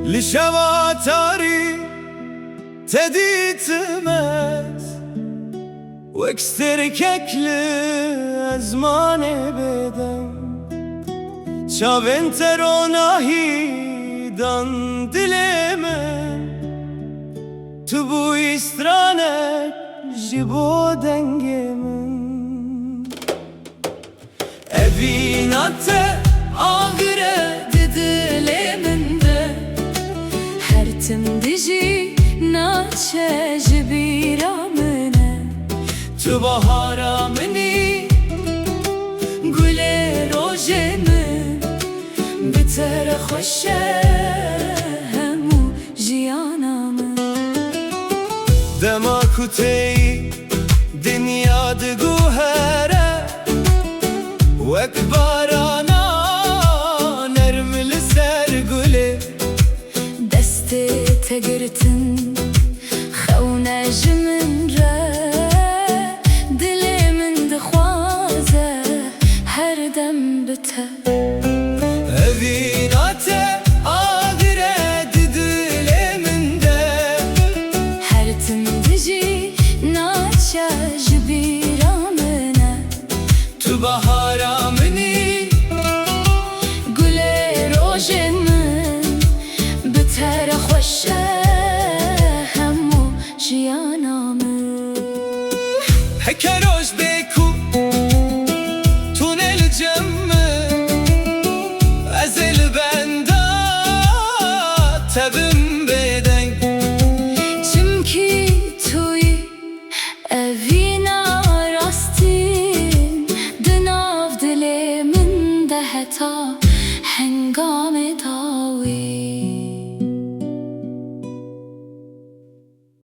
لشواتاري تديتمت واكستركك لأزمان بدم شابن تروناهي دان دلمن تبو استرانك جبو دنگمن evinatte ağire didileminde her timdici naçe jibiramine tu baharamini gule rojemi bitere xoşe hemu jiyanamı dema kuteyi dünyada guhere vek barana nermili serguli desti tegirtin xewne jimin re dilimin dixwaze her dem bite evinatte ağire didileminde her timdici naçe jibiramine tu baharamini gule rojen min bitere xoşe hemu jiyanamı hekeroş beku tunel cemme ezel benda tebim beden Çimki tuyi evina rastin Dinav dilimin de heta